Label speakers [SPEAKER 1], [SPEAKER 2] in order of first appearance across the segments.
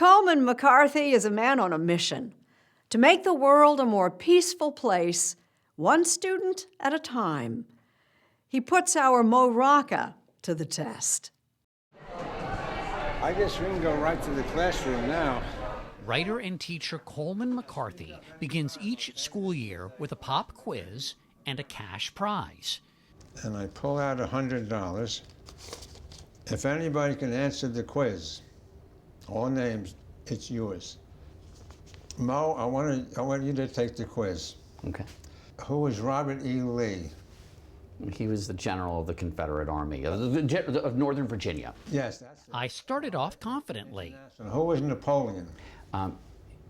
[SPEAKER 1] Colman McCarthy is a man on a mission to make the world a more peaceful place, one student at a time. He puts our Mo Rocca to the test.
[SPEAKER 2] I guess we can go right to the classroom now.
[SPEAKER 3] Writer and teacher Colman McCarthy begins each school year with a pop quiz and a cash prize.
[SPEAKER 2] And I pull out $100. If anybody can answer the quiz, all names, it's yours. Mo, I want you to take the quiz.
[SPEAKER 4] Okay.
[SPEAKER 2] Who was Robert E. Lee?
[SPEAKER 4] He was the general of the Confederate Army of Northern Virginia.
[SPEAKER 2] Yes, that's it.
[SPEAKER 3] I started off confidently.
[SPEAKER 2] Who was Napoleon?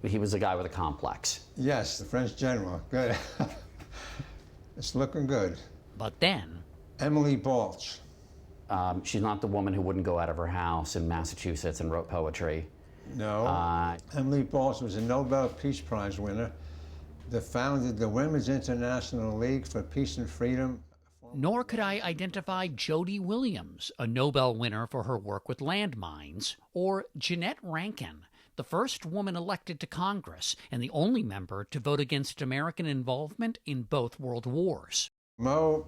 [SPEAKER 4] He was a guy with a complex.
[SPEAKER 2] Yes, the French general. Good. It's looking good.
[SPEAKER 3] But then...
[SPEAKER 2] Emily Balch.
[SPEAKER 4] She's not the woman who wouldn't go out of her house in Massachusetts and wrote poetry.
[SPEAKER 2] No. Emily Balch was a Nobel Peace Prize winner that founded the Women's International League for Peace and Freedom.
[SPEAKER 3] Nor could I identify Jody Williams, a Nobel winner for her work with landmines, or Jeanette Rankin, the first woman elected to Congress and the only member to vote against American involvement in both world wars.
[SPEAKER 2] Mo,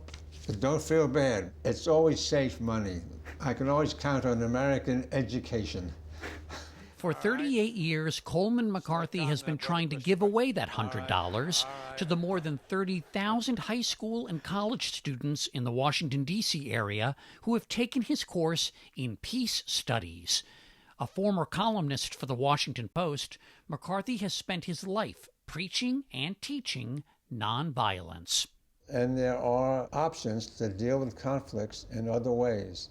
[SPEAKER 2] don't feel bad. It's always safe money. I can always count on American education.
[SPEAKER 3] For 38 years, Colman McCarthy has been trying to give away that $100 to the more than 30,000 high school and college students in the Washington, D.C. area who have taken his course in peace studies. A former columnist for the Washington Post, McCarthy has spent his life preaching and teaching nonviolence.
[SPEAKER 2] And there are options to deal with conflicts in other ways.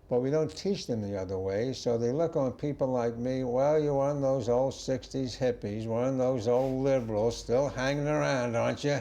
[SPEAKER 2] But we don't teach them the other way, so they look on people like me, well, you're one of those old 60s hippies, one of those old liberals still hanging around, aren't you?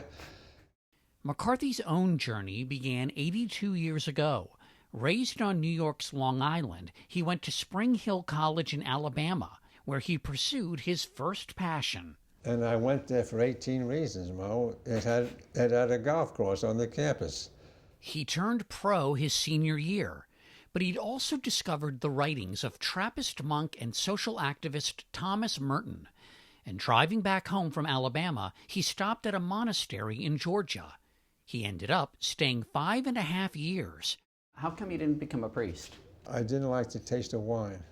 [SPEAKER 3] McCarthy's own journey began 82 years ago. Raised on New York's Long Island, he went to Spring Hill College in Alabama, where he pursued his first passion.
[SPEAKER 2] And I went there for 18 reasons, Mo. It had a golf course on the campus.
[SPEAKER 3] He turned pro his senior year, but he'd also discovered the writings of Trappist monk and social activist Thomas Merton. And driving back home from Alabama, he stopped at a monastery in Georgia. He ended up staying 5.5 years.
[SPEAKER 4] How come you didn't become a priest?
[SPEAKER 2] I didn't like the taste of wine.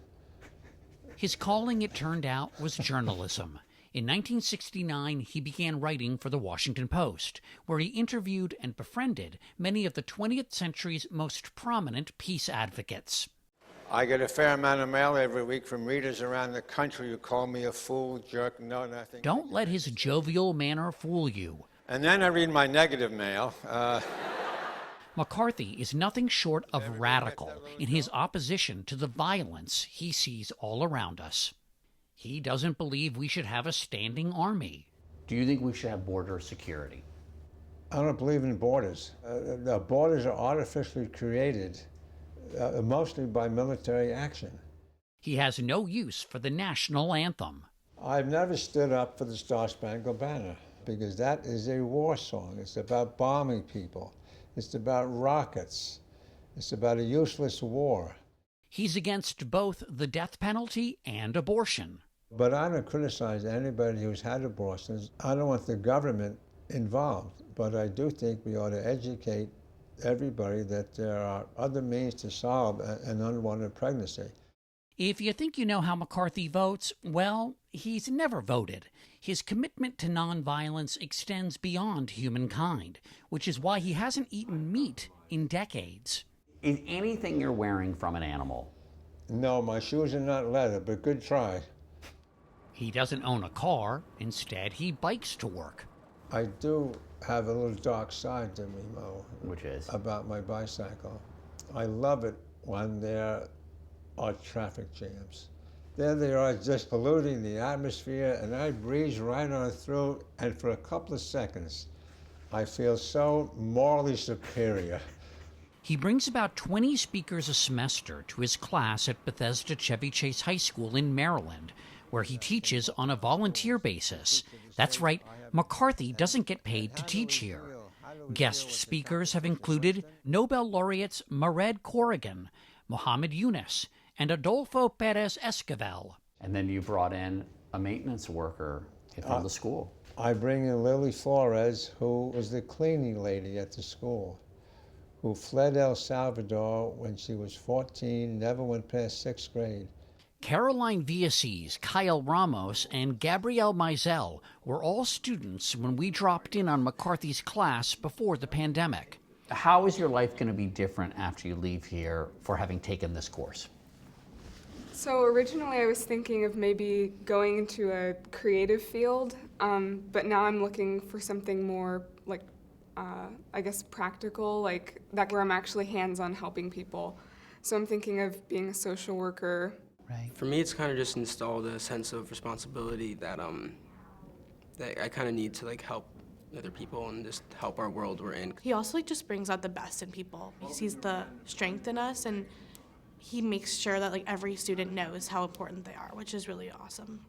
[SPEAKER 3] His calling, it turned out, was journalism. In 1969, he began writing for the Washington Post, where he interviewed and befriended many of the 20th century's most prominent peace advocates.
[SPEAKER 2] I get a fair amount of mail every week from readers around the country who call me a fool, jerk, no nothing.
[SPEAKER 3] Don't let his jovial manner fool you.
[SPEAKER 2] And then I read my negative mail.
[SPEAKER 3] McCarthy is nothing short of radical in his opposition to the violence he sees all around us. He doesn't believe we should have a standing army.
[SPEAKER 4] Do you think we should have border security?
[SPEAKER 2] I don't believe in borders. The borders are artificially created, mostly by military action.
[SPEAKER 3] He has no use for the national anthem.
[SPEAKER 2] I've never stood up for the Star-Spangled Banner because that is a war song. It's about bombing people. It's about rockets. It's about a useless war.
[SPEAKER 3] He's against both the death penalty and abortion.
[SPEAKER 2] But I don't criticize anybody who's had abortions. I don't want the government involved, but I do think we ought to educate everybody that there are other means to solve an unwanted pregnancy.
[SPEAKER 3] If you think you know how McCarthy votes, well, he's never voted. His commitment to nonviolence extends beyond humankind, which is why he hasn't eaten meat in decades.
[SPEAKER 4] Is anything you're wearing from an animal?
[SPEAKER 2] No, my shoes are not leather, but good try.
[SPEAKER 3] He doesn't own a car. Instead, he bikes to work.
[SPEAKER 2] I do have a little dark side to me, Mo.
[SPEAKER 4] Which is?
[SPEAKER 2] About my bicycle. I love it when there are traffic jams. There they are just polluting the atmosphere, and I breeze right on through, and for a couple of seconds, I feel so morally superior.
[SPEAKER 3] He brings about 20 speakers a semester to his class at Bethesda Chevy Chase High School in Maryland, where he teaches on a volunteer basis. That's right, McCarthy doesn't get paid to teach here. Guest speakers have included Nobel laureates Mered Corrigan, Mohammed Yunus, and Adolfo Perez Esquivel.
[SPEAKER 4] And then you brought in a maintenance worker from the school.
[SPEAKER 2] I bring in Lily Flores, who was the cleaning lady at the school, who fled El Salvador when she was 14, never went past 6th grade.
[SPEAKER 3] Caroline Villases, Kyle Ramos, and Gabrielle Mizell were all students when we dropped in on McCarthy's class before the pandemic.
[SPEAKER 4] How is your life going to be different after you leave here for having taken this course?
[SPEAKER 5] So originally I was thinking of maybe going into a creative field, but now I'm looking for something more like, I guess, practical, like that where I'm actually hands-on helping people. So I'm thinking of being a social worker.
[SPEAKER 4] Right.
[SPEAKER 6] For me, it's kind of just installed a sense of responsibility that that I kind of need to like help other people and just help our world we're in.
[SPEAKER 7] He also just brings out the best in people. He sees the strength in us, and he makes sure that every student knows how important they are, which is really awesome.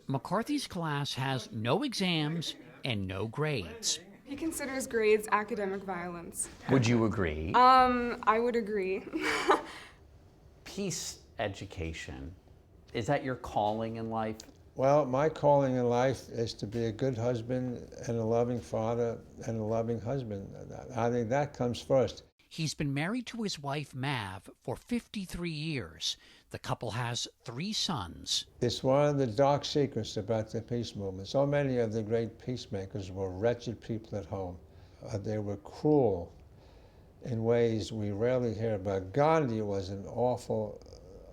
[SPEAKER 3] McCarthy's class has no exams and no grades.
[SPEAKER 5] He considers grades academic violence.
[SPEAKER 4] Would you agree?
[SPEAKER 5] I would agree.
[SPEAKER 4] Peace education, is that your calling in life?
[SPEAKER 2] Well, my calling in life is to be a good husband and a loving father and a loving husband. I think that comes first.
[SPEAKER 3] He's been married to his wife, Mav, for 53 years. The couple has 3 sons.
[SPEAKER 2] It's one of the dark secrets about the peace movement. So many of the great peacemakers were wretched people at home. They were cruel in ways we rarely hear about. Gandhi was an awful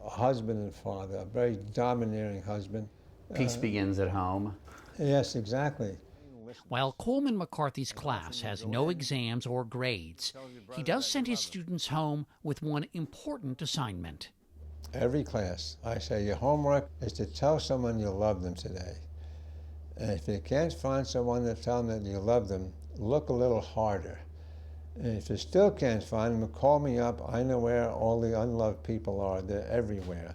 [SPEAKER 2] husband and father, a very domineering husband.
[SPEAKER 4] Peace begins at home.
[SPEAKER 2] Yes, exactly.
[SPEAKER 3] While Colman McCarthy's class has no exams or grades, he does send his students home with one important assignment.
[SPEAKER 2] Every class, I say your homework is to tell someone you love them today. And if you can't find someone to tell them that you love them, look a little harder. And if you still can't find them, call me up. I know where all the unloved people are. They're everywhere.